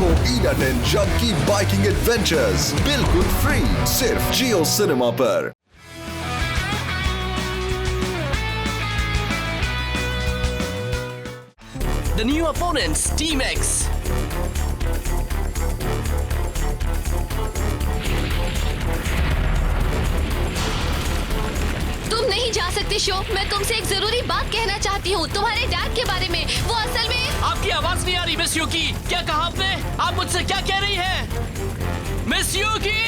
देखो ईडाटन जंप की biking adventures बिल्कुल फ्री सिर्फ जियो सिनेमा पर। The new opponents, Team X. तुम नहीं जा सकते शो। मैं तुमसे एक जरूरी बात कहना चाहती हूँ तुम्हारे डैड के बारे में। वो असल में आपकी आवाज नहीं आ रही मिस युकी। क्या कहा आपने? आप मुझसे क्या कह रही हैं? Miss Yuki!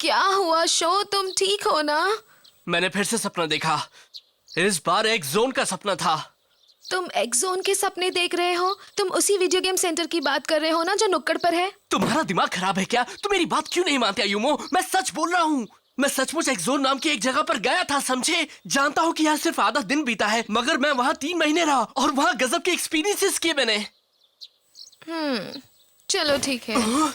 क्या हुआ शो? तुम ठीक हो ना? मैंने फिर से सपना देखा। इस बार एक जोन का सपना था। तुम एक्स जोन के सपने देख रहे हो? तुम उसी वीडियो गेम सेंटर की बात कर रहे हो ना जो नुक्कड़ पर है? तुम्हारा दिमाग खराब है क्या? तुम मेरी बात क्यों नहीं मानते अयुमो? मैं सच बोल रहा हूँ। मैं सचमुच एक्स जोन नाम की एक जगह पर गया था, समझे? जानता हूँ कि यहाँ सिर्फ आधा दिन बीता है, मगर मैं वहाँ 3 महीने रहा और वहाँ गजब के एक्सपीरियंसेस किए मैंने। चलो ठीक है।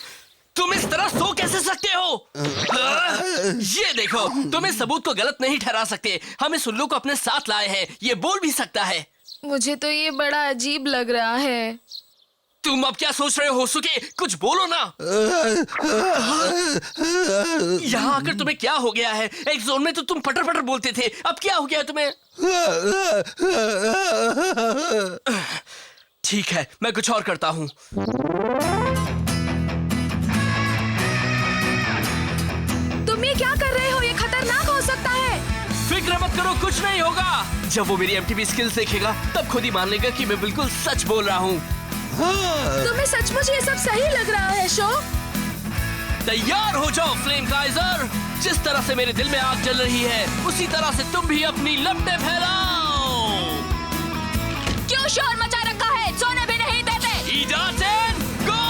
तुम इस तरह सो कैसे सकते हो? ये देखो, तुम इस सबूत को गलत नहीं ठहरा सकते। हम इस उल्लू को अपने साथ लाए हैं। ये बोल भी सकता है। मुझे तो ये बड़ा अजीब लग रहा है। तुम अब क्या सोच रहे हो होसुके? कुछ बोलो ना। यहाँ आकर तुम्हें क्या हो गया है? एक जोन में तो तुम पटर पटर बोलते थे, अब क्या हो गया तुम्हें? ठीक है, मैं कुछ और करता हूँ। तुम ये क्या कर रहे हो? ये खतरनाक हो सकता है। फिक्र मत करो, कुछ नहीं होगा। जब वो मेरी एमटीवी स्किल्स देखेगा तब खुद ही मान लेगा कि मैं बिल्कुल सच बोल रहा हूँ। तुम्हें सचमुच ये सब सही लग रहा है शो? तैयार हो जाओ फ्लेम काइजर। जिस तरह से मेरे दिल में आग जल रही है उसी तरह से तुम भी अपनी लपटें फैलाओ। क्यों शोर मचा रखा है? सोने भी नहीं देते। ईडाटन गो!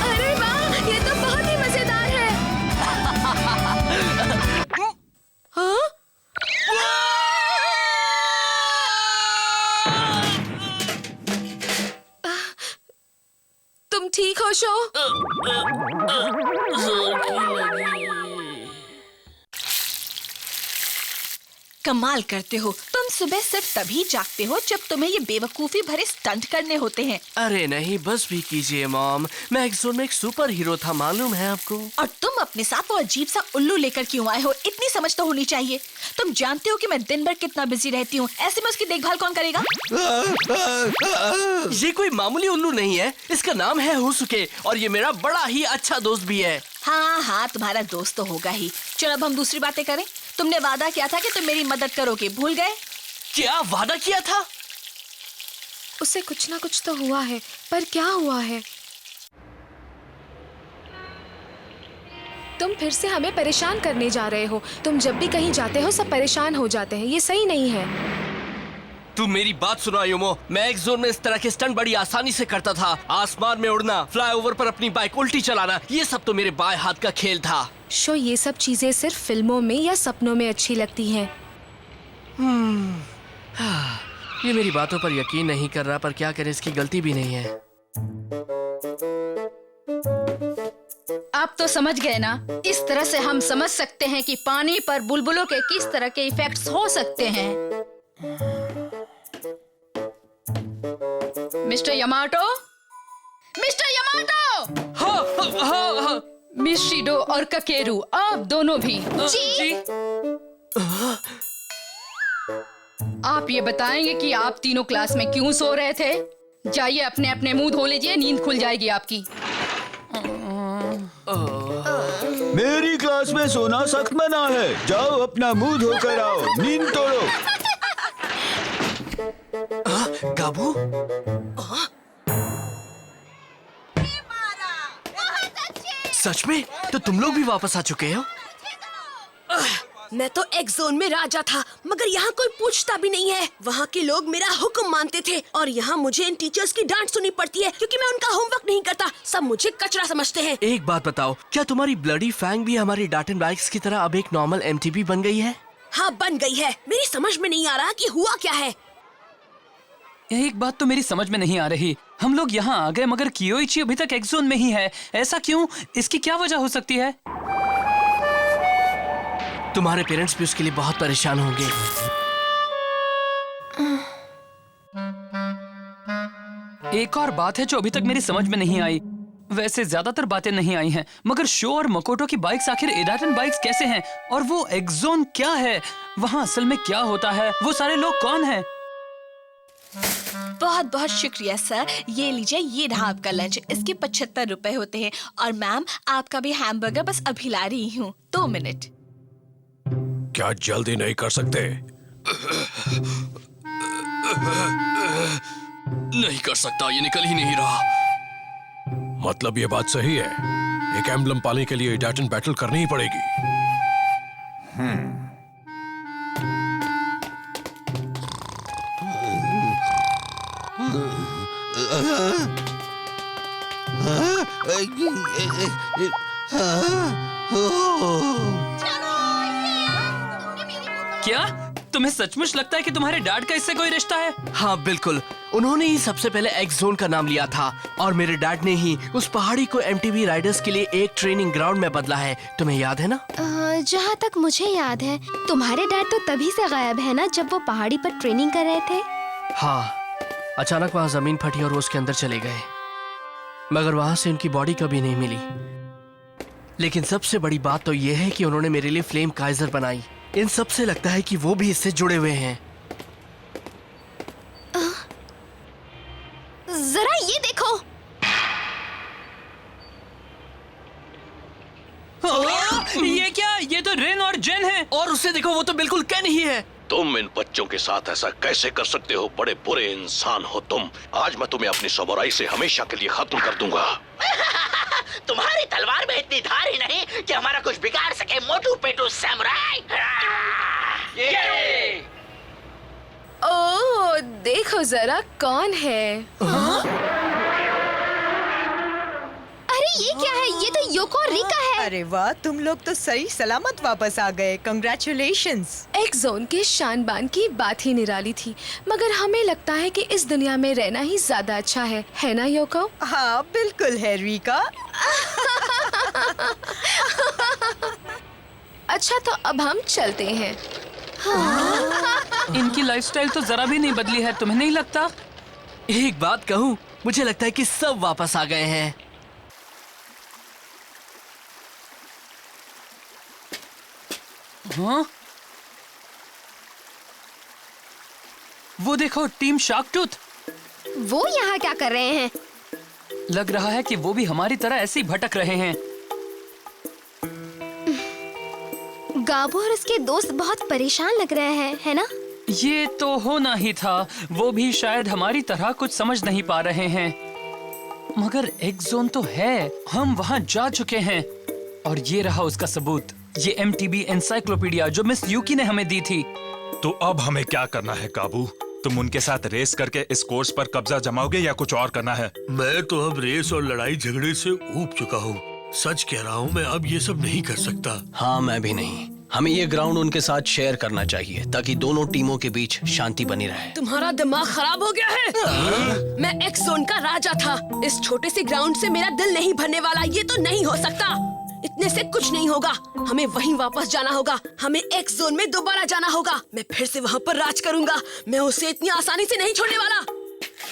अरे वाह, ये तो बहुत ही मजेदार है। हाँ? तुम ठीक हो शो? कमाल करते हो तुम। सुबह सिर्फ तभी जागते हो जब तुम्हें ये बेवकूफी भरे स्टंट करने होते हैं। अरे नहीं, बस भी कीजिए मॉम। मैं एक जोन में एक सुपर हीरो था, मालूम है आपको? और तुम अपने साथ वो अजीब सा उल्लू लेकर क्यों आए हो? इतनी समझ तो होनी चाहिए। तुम जानते हो कि मैं दिन भर कितना बिजी रहती हूँ। ऐसे में उसकी देखभाल कौन करेगा? ये कोई मामूली उल्लू नहीं है। इसका नाम है होसुके और ये मेरा बड़ा ही अच्छा दोस्त भी है। हाँ हाँ, तुम्हारा दोस्त तो होगा ही। चलो अब हम दूसरी बातें करें। तुमने वादा किया था कि तुम मेरी मदद करोगे, भूल गए? क्या वादा किया था? उसे कुछ ना कुछ तो हुआ है, पर क्या हुआ है? तुम फिर से हमें परेशान करने जा रहे हो। तुम जब भी कहीं जाते हो सब परेशान हो जाते हैं। ये सही नहीं है। तुम मेरी बात सुनो अयुमो। मैं एक जोन में इस तरह के स्टंट बड़ी आसानी से करता था। आसमान में उड़ना, फ्लाईओवर पर अपनी बाइक उल्टी चलाना, ये सब तो मेरे बाएं हाथ का खेल था। शो, ये सब चीजें सिर्फ फिल्मों में या सपनों में अच्छी लगती हैं। ये मेरी बातों पर यकीन नहीं कर रहा, पर क्या करें, इसकी गलती भी नहीं है। आप तो समझ गए ना? इस तरह से हम समझ सकते हैं कि पानी पर बुलबुलों के किस तरह के इफेक्ट्स हो सकते हैं। Mister Yamato, mister Yamato! हाँ। मिस शिडो और ककेरू, आप दोनों भी। जी। आप ये बताएंगे कि आप तीनों क्लास में क्यों सो रहे थे? जाइए अपने अपने मुंह धो लीजिए, नींद खुल जाएगी आपकी। मेरी क्लास में सोना सख्त मना है। जाओ अपना मुंह धोकर आओ, नींद तोड़ो। गाबू? सच में? तो तुम लोग भी वापस आ चुके हो? मैं तो एक्स जोन में राजा था, मगर यहाँ कोई पूछता भी नहीं है। वहाँ के लोग मेरा हुक्म मानते थे और यहाँ मुझे इन टीचर्स की डांट सुननी पड़ती है क्योंकि मैं उनका होमवर्क नहीं करता। सब मुझे कचरा समझते हैं। एक बात बताओ, क्या तुम्हारी ब्लडी फैंग भी हमारी डार्टन बाइक्स की तरह अब एक नॉर्मल एमटीबी बन गई है? हाँ बन गई है। मेरी समझ में नहीं आ रहा कि हुआ क्या है। एक बात तो मेरी समझ में नहीं आ रही, हम लोग यहाँ आ गए मगर कियोइची अभी तक एक्स जोन में ही है। ऐसा क्यों? इसकी क्या वजह हो सकती है? तुम्हारे पेरेंट्स भी उसके लिए बहुत परेशान होंगे। एक और बात है जो अभी तक मेरी समझ में नहीं आई। वैसे ज्यादातर बातें नहीं आई हैं, मगर शो और मकोटो की बाइक्स आखिर एडाटन बाइक्स कैसे हैं? और वो एक्स जोन क्या है? वहाँ असल में क्या होता है? वो सारे लोग कौन हैं? बहुत बहुत शुक्रिया सर। ये लीजिए, ये रहा आपका लंच। इसके 75 रुपए होते हैं। और मैम, आपका भी हैमबर्गर बस अभी ला रही हूँ। 2 मिनट। क्या जल्दी नहीं कर सकते? नहीं कर सकता, ये निकल ही नहीं रहा। मतलब ये बात सही है, एक एम्बलम पाने के लिए एडाटन बैटल करनी ही पड़ेगी। क्या तुम्हें सचमुच लगता है कि तुम्हारे डैड का इससे कोई रिश्ता है? हाँ बिल्कुल, उन्होंने ही सबसे पहले एक्स जोन का नाम लिया था और मेरे डैड ने ही उस पहाड़ी को एमटीवी राइडर्स के लिए एक ट्रेनिंग ग्राउंड में बदला है। तुम्हें याद है ना? जहाँ तक मुझे याद है, तुम्हारे डैड तो तभी से गायब है ना जब वो पहाड़ी पर ट्रेनिंग कर रहे थे। हाँ, अचानक वहाँ जमीन फटी और वो उसके अंदर चले गए, मगर वहाँ से उनकी बॉडी कभी नहीं मिली। लेकिन सबसे बड़ी बात तो ये है कि उन्होंने मेरे लिए फ्लेम काइजर बनाई। इन सब से लगता है कि वो भी इससे जुड़े हुए हैं। जरा ये देखो। ये क्या? ये तो रेन और जेन है। और उससे देखो, वो तो बिल्कुल कैन ही है। तुम इन बच्चों के साथ ऐसा कैसे कर सकते हो? बड़े बुरे इंसान हो तुम। आज मैं तुम्हें अपनी समुराई से हमेशा के लिए खत्म कर दूंगा। तुम्हारी तलवार में इतनी धार ही नहीं कि हमारा कुछ बिगाड़ सके, मोटू पेटू समुराई। ओह, देखो जरा कौन है। अरे ये क्या है? ये तो योको और रिका है। अरे वाह, तुम लोग तो सही सलामत वापस आ गए। कंग्रेचुलेशंस। एक्स जोन के शान बान की बात ही निराली थी, मगर हमें लगता है कि इस दुनिया में रहना ही ज्यादा अच्छा है ना योको? हाँ बिल्कुल है रिका। अच्छा, तो अब हम चलते हैं। इनकी लाइफस्टाइल तो जरा भी नहीं बदली है, तुम्हें नहीं लगता? एक बात कहूँ, मुझे लगता है कि सब वापस आ गए हैं। हाँ? वो देखो, टीम शार्क टूथ। वो यहाँ क्या कर रहे हैं? लग रहा है कि वो भी हमारी तरह ऐसे ही भटक रहे हैं। गाबू और उसके दोस्त बहुत परेशान लग रहे हैं, है ना? ये तो होना ही था। वो भी शायद हमारी तरह कुछ समझ नहीं पा रहे हैं। मगर एक्स जोन तो है, हम वहाँ जा चुके हैं। और ये रहा उसका सबूत, ये एमटीबी एनसाइक्लोपीडिया जो मिस यूकी ने हमें दी थी। तो अब हमें क्या करना है काबू? तुम उनके साथ रेस करके इस कोर्स पर कब्जा जमाओगे या कुछ और करना है? मैं तो अब रेस और लड़ाई झगड़े से ऊब चुका हूँ। सच कह रहा हूँ, मैं अब ये सब नहीं कर सकता। हाँ, मैं भी नहीं। हमें ये ग्राउंड उनके साथ शेयर करना चाहिए ताकि दोनों टीमों के बीच शांति बनी रहे। तुम्हारा दिमाग खराब हो गया है? मैं एक्स जोन का राजा था। इस छोटे से ग्राउंड से मेरा दिल नहीं भरने वाला। ये तो नहीं हो सकता। इतने से कुछ नहीं होगा। हमें वहीं वापस जाना होगा। हमें एक्स जोन में दोबारा जाना होगा। मैं फिर से वहाँ पर राज करूँगा। मैं उसे इतनी आसानी से नहीं छोड़ने वाला।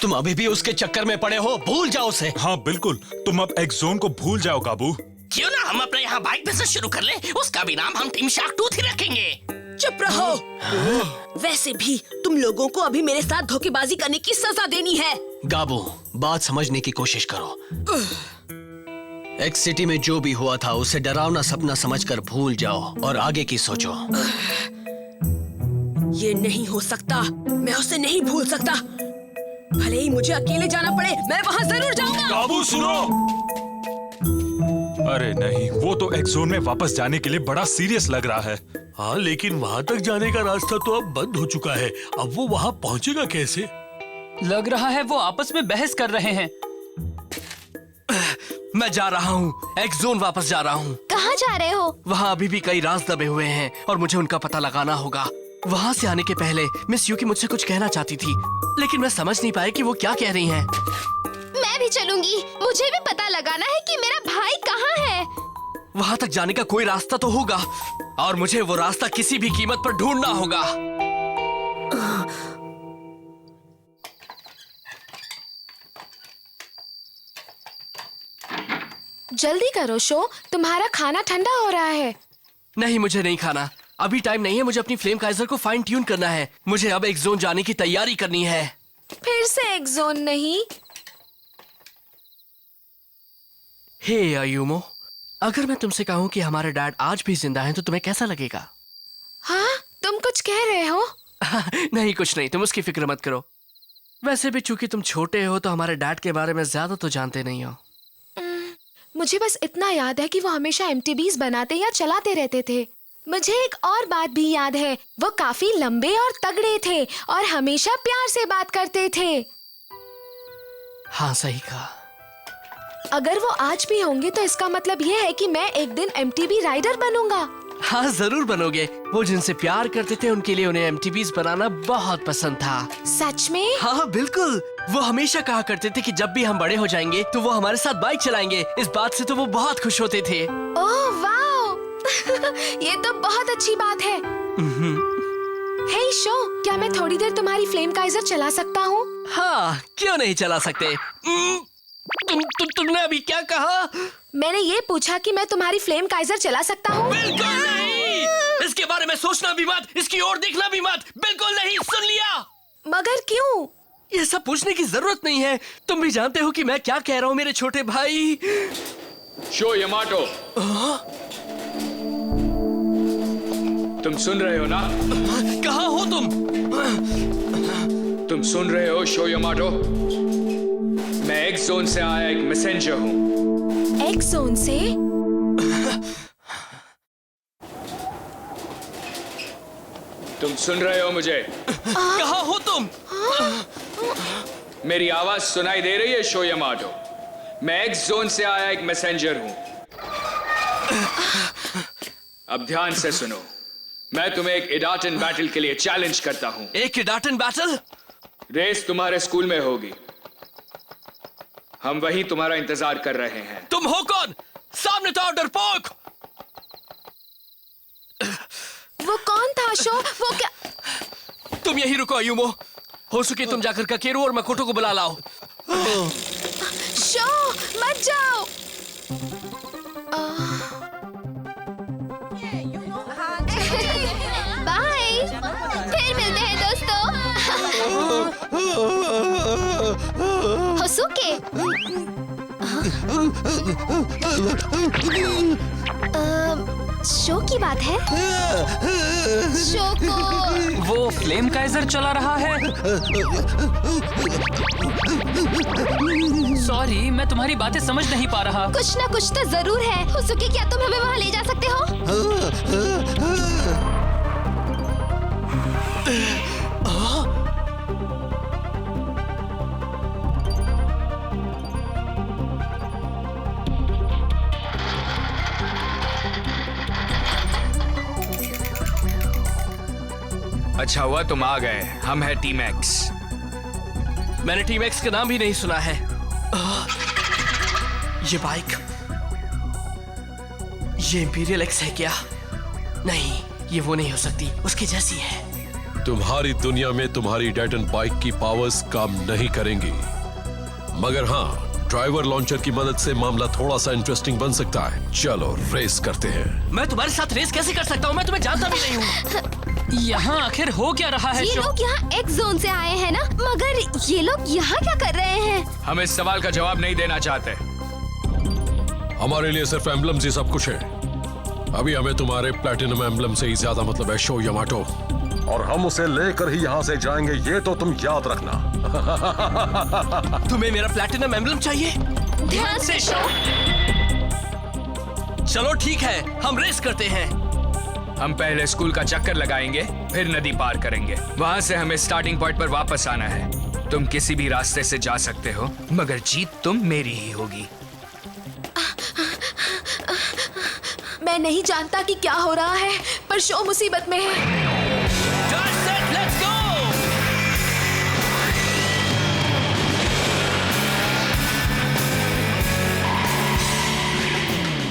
तुम अभी भी उसके चक्कर में पड़े हो, भूल जाओ उसे। हाँ बिल्कुल, तुम अब एक्स जोन को भूल जाओ काबू। क्यों ना हम अपने यहाँ बाइक बिजनेस शुरू कर लें? उसका भी नाम हम टीम शार्क टूथ ही रखेंगे। चुप रहो। वैसे भी तुम लोगों को अभी मेरे साथ धोखेबाजी करने की सजा देनी है। गाबू, बात समझने की कोशिश करो। एक्स सिटी में जो भी हुआ था उसे डरावना सपना समझकर भूल जाओ और आगे की सोचो। ये नहीं हो सकता। मैं उसे नहीं भूल सकता। भले ही मुझे अकेले जाना पड़े, मैं वहाँ जरूर जाऊंगा। काबू सुनो। अरे नहीं, वो तो एक्स जोन में वापस जाने के लिए बड़ा सीरियस लग रहा है। हाँ, लेकिन वहाँ तक जाने का रास्ता तो अब बंद हो चुका है। अब वो वहाँ पहुँचेगा कैसे? लग रहा है वो आपस में बहस कर रहे हैं। मैं जा रहा हूँ, एक्स जोन वापस जा रहा हूँ। कहाँ जा रहे हो? वहाँ अभी भी कई राज दबे हुए हैं और मुझे उनका पता लगाना होगा। वहाँ से आने के पहले मिस यूकी मुझसे कुछ कहना चाहती थी, लेकिन मैं समझ नहीं पाया कि वो क्या कह रही हैं। मैं भी चलूंगी, मुझे भी पता लगाना है कि मेरा भाई कहाँ है। वहाँ तक जाने का कोई रास्ता तो होगा और मुझे वो रास्ता किसी भी कीमत पर ढूंढना होगा। जल्दी करो शो, तुम्हारा खाना ठंडा हो रहा है। नहीं, मुझे नहीं खाना, अभी टाइम नहीं है। मुझे अपनी फ्लेम काइजर को फाइन ट्यून करना है। मुझे अब एक जोन जाने की तैयारी करनी है। फिर से एक जोन नहीं? हे अयूमो, अगर मैं तुमसे कहूँ कि हमारे डैड आज भी जिंदा हैं तो तुम्हें कैसा लगेगा? हाँ, तुम कुछ कह रहे हो? नहीं, कुछ नहीं, तुम उसकी फिक्र मत करो। वैसे भी चूंकि तुम छोटे हो तो हमारे डैड के बारे में ज्यादा तो जानते नहीं हो। मुझे बस इतना याद है कि वो हमेशा MTBs बनाते या चलाते रहते थे। मुझे एक और बात भी याद है, वो काफी लंबे और तगड़े थे और हमेशा प्यार से बात करते थे। हाँ, सही कहा। अगर वो आज भी होंगे तो इसका मतलब ये है कि मैं एक दिन MTB राइडर बनूंगा। हाँ, जरूर बनोगे। वो जिनसे प्यार करते थे उनके लिए उन्हें MTBs बनाना बहुत पसंद था। सच में? हाँ, बिल्कुल। वो हमेशा कहा करते थे कि जब भी हम बड़े हो जाएंगे तो वो हमारे साथ बाइक चलाएंगे। इस बात से तो वो बहुत खुश होते थे। ओह वाओ, ये तो बहुत अच्छी बात है। हे शो, क्या मैं थोड़ी देर तुम्हारी फ्लेम काइजर चला सकता हूँ? हाँ, क्यों नहीं चला सकते। तुमने अभी क्या कहा? मैंने ये पूछा कि मैं तुम्हारी फ्लेम काइजर चला सकता हूँ। बिल्कुल नहीं, इसके बारे में सोचना भी मत, इसकी ओर देखना भी मत। बिल्कुल नहीं, सुन लिया? मगर क्यों? ये सब पूछने की जरूरत नहीं है, तुम भी जानते हो कि मैं क्या कह रहा हूँ मेरे छोटे भाई। शो यामाटो, तुम सुन रहे हो ना? कहाँ हो तुम? तुम सुन रहे हो शो यामाटो? मैं एक्स जोन से आया एक मैसेंजर हूँ। एक्स जोन से? तुम सुन रहे हो मुझे? कहाँ हो तुम? मेरी आवाज सुनाई दे रही है शो यामाटो? मैं एक्स जोन से आया एक मैसेंजर हूँ। अब ध्यान से सुनो, मैं तुम्हें एक इडाटन बैटल के लिए चैलेंज करता हूँ। एक इडाटन बैटल? रेस तुम्हारे स्कूल में होगी, हम वहीं तुम्हारा इंतजार कर रहे हैं। तुम हो कौन? सामने तो डरपोक। वो कौन था शो? वो क्या? तुम यही रुको अयूमो, हो सके तुम जाकर काकेरू और मकोटो को बुला लाओ। शो, मत जाओ। बाय, फिर मिलते हैं दोस्तों। होसुके, शो की बात है? शो को वो फ्लेम काइजर चला रहा है। सॉरी, मैं तुम्हारी बातें समझ नहीं पा रहा। कुछ ना कुछ तो जरूर है। होसुके, क्या तुम हमें वहाँ ले जा सकते हो? अच्छा हुआ तुम आ गए। हम है टीम एक्स। मैंने टीम एक्स का नाम भी नहीं सुना है। ये बाइक, ये इंपीरियल एक्स है क्या? नहीं, ये वो नहीं हो सकती, उसकी जैसी है। तुम्हारी दुनिया में तुम्हारी डेटन बाइक की पावर्स काम नहीं करेंगी, मगर हाँ, ड्राइवर लॉन्चर की मदद से मामला थोड़ा सा इंटरेस्टिंग बन सकता है। चलो रेस करते हैं। मैं तुम्हारे साथ रेस कैसे कर सकता हूँ? मैं तुम्हें जानता भी नहीं हूँ। यहाँ आखिर हो क्या रहा है? ये लोग यहाँ एक्स जोन से आए हैं ना, मगर ये लोग यहाँ क्या कर रहे हैं? हम इस सवाल का जवाब नहीं देना चाहते। हमारे लिए सिर्फ एम्बलम्स ही सब कुछ है। अभी हमें तुम्हारे प्लैटिनम एम्बलम से ही ज्यादा मतलब है शो यामाटो, और हम उसे लेकर ही यहाँ से जाएंगे, ये तो तुम याद रखना। तुम्हें मेरा प्लैटिनम एम्बलम चाहिए? ध्यान से शो। चलो ठीक है, हम रेस करते हैं। हम पहले स्कूल का चक्कर लगाएंगे, फिर नदी पार करेंगे। वहाँ से हमें स्टार्टिंग पॉइंट पर वापस आना है। तुम किसी भी रास्ते से जा सकते हो, मगर जीत तुम मेरी ही होगी। नहीं जानता कि क्या हो रहा है, पर शो मुसीबत में है। Let's go!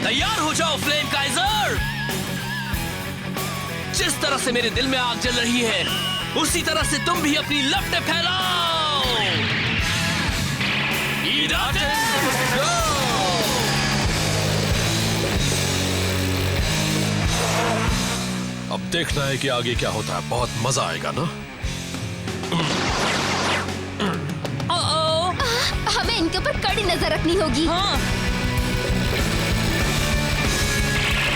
तैयार हो जाओ फ्लेम काइजर। जिस तरह से मेरे दिल में आग जल रही है, उसी तरह से तुम भी अपनी लपटें फैलाओ। अब देखना है कि आगे क्या होता है। बहुत मजा आएगा ना। हमें इनके ऊपर कड़ी नजर रखनी होगी। हाँ।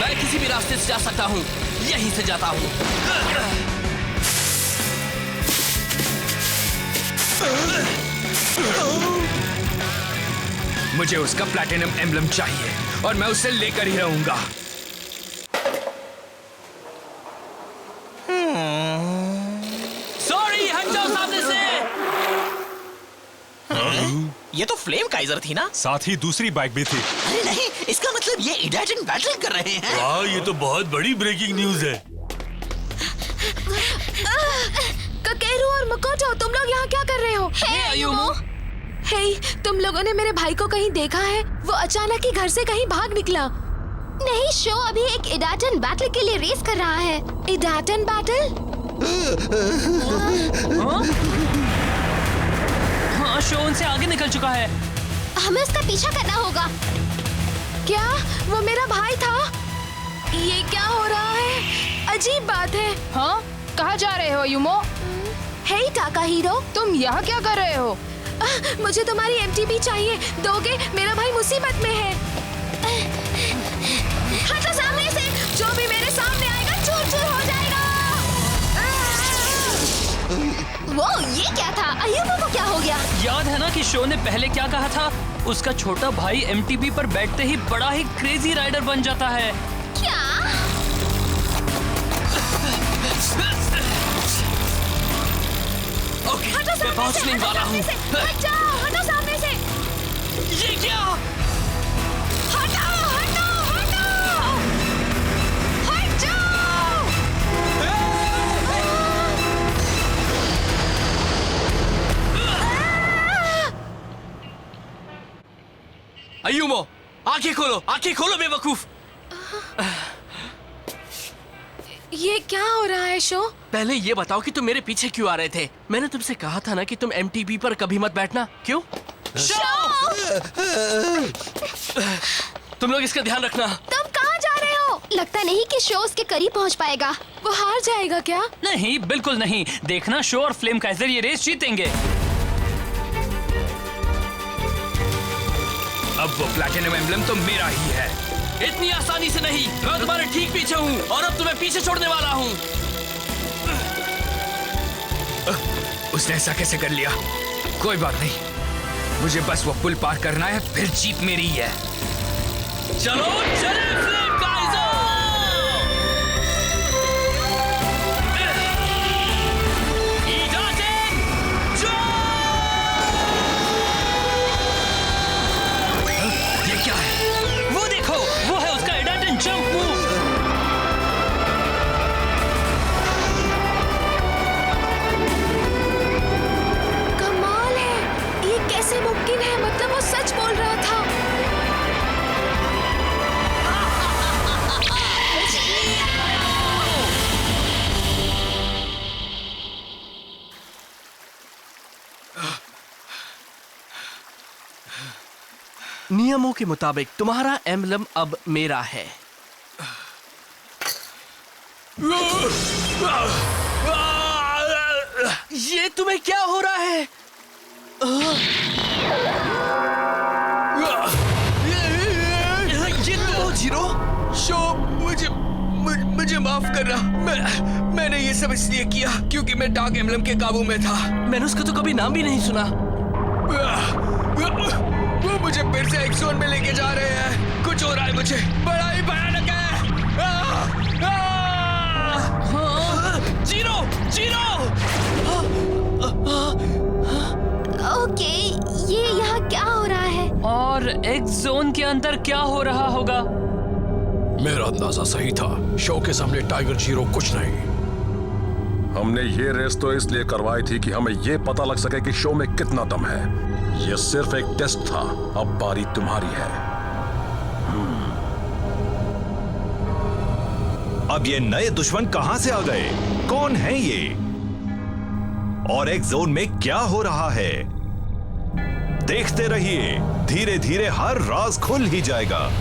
मैं किसी भी रास्ते से जा सकता हूँ, यहीं से जाता हूँ। मुझे उसका प्लैटिनम एम्बलम चाहिए और मैं उसे लेकर ही रहूंगा। सॉरी, हट जाओ सामने से। ये तो फ्लेम काइजर थी ना? साथ ही दूसरी बाइक भी थी। अरे नहीं, इसका मतलब ये इडाजन बैटल कर रहे हैं। वाह, ये तो बहुत बड़ी ब्रेकिंग न्यूज है। ककेरू और मकोटो, तुम लोग यहाँ क्या कर रहे हो? हे अयुमो। हे, तुम लोगों ने मेरे भाई को कहीं देखा है? वो अचानक ही घर से कहीं भाग निकला। नहीं, शो अभी एक इडाटन बैटल के लिए रेस कर रहा है। इडाटन बैटल? हाँ, शो उनसे आगे निकल चुका है। हमें उसका पीछा करना होगा। क्या वो मेरा भाई था? ये क्या हो रहा है? अजीब बात है। हाँ, कहाँ जा रहे हो युमो? हे टाकाहीरो, तुम यहाँ क्या कर रहे हो? मुझे तुम्हारी एमटीबी चाहिए। दोगे? मेरा भाई मुसीबत में है। हटो सामने से। जो भी मेरे सामने आएगा चूर चूर हो जाएगा। वो ये क्या था? अयुमो को क्या हो गया? याद है ना कि शो ने पहले क्या कहा था? उसका छोटा भाई एमटीबी पर बैठते ही बड़ा ही क्रेजी राइडर बन जाता है। क्या? ओके, मैं पहुंचने वाला हूँ। हट जाओ, हटो सामने से। ये क्या? हटो, हटो, हटो, हट जाओ। अयुमो, आंखें खोलो बेवकूफ। ये क्या हो रहा है शो? पहले ये बताओ कि तुम मेरे पीछे क्यों आ रहे थे? मैंने तुमसे कहा था ना कि तुम एमटीबी पर कभी मत बैठना। क्यों? तुम लोग इसका ध्यान रखना। तुम कहाँ जा रहे हो? लगता नहीं कि शो उसके करीब पहुँच पाएगा। वो हार जाएगा क्या? नहीं, बिल्कुल नहीं। देखना, शो और फ्लेम काइजर ये रेस जीतेंगे। अब वो प्लैटिनम एम्बलम तो मेरा ही है। इतनी आसानी से नहीं। मैं तुम्हारे ठीक पीछे हूँ और अब तुम्हें पीछे छोड़ने वाला हूँ। उसने ऐसा कैसे कर लिया? कोई बात नहीं, मुझे बस वो पुल पार करना है, फिर जीत मेरी ही है। चलो चले फ्लेम काइजर। ये क्या है? वो देखो, वो है उसका इडाटन जंप मूव। कमाल है, ये कैसे मुमकिन है? मतलब वो सच बोल रहा था। नियमों के मुताबिक तुम्हारा एम्बलम अब मेरा है। ये तुम्हें क्या हो रहा है? ये तुम हो जीरो? शो, मुझे माफ करना। मैंने ये सब इसलिए किया क्योंकि मैं डार्क एम्बलम के काबू में था। मैंने उसका तो कभी नाम भी नहीं सुना। वो मुझे फिर से एक जोन में लेके जा रहे हैं। कुछ हो रहा है, मुझे बड़ा ही भयानक है। Zero, zero. ओके, ये यहाँ क्या हो रहा है? और एक्स जोन के अंदर क्या हो रहा होगा? मेरा अंदाजा सही था। शो के सामने टाइगर जीरो कुछ नहीं। हमने ये रेस तो इसलिए करवाई थी कि हमें ये पता लग सके कि शो में कितना दम है। ये सिर्फ एक टेस्ट था, अब बारी तुम्हारी है। अब ये नए दुश्मन कहां से आ गए? कौन है ये? और एक जोन में क्या हो रहा है? देखते रहिए, धीरे धीरे हर राज खुल ही जाएगा।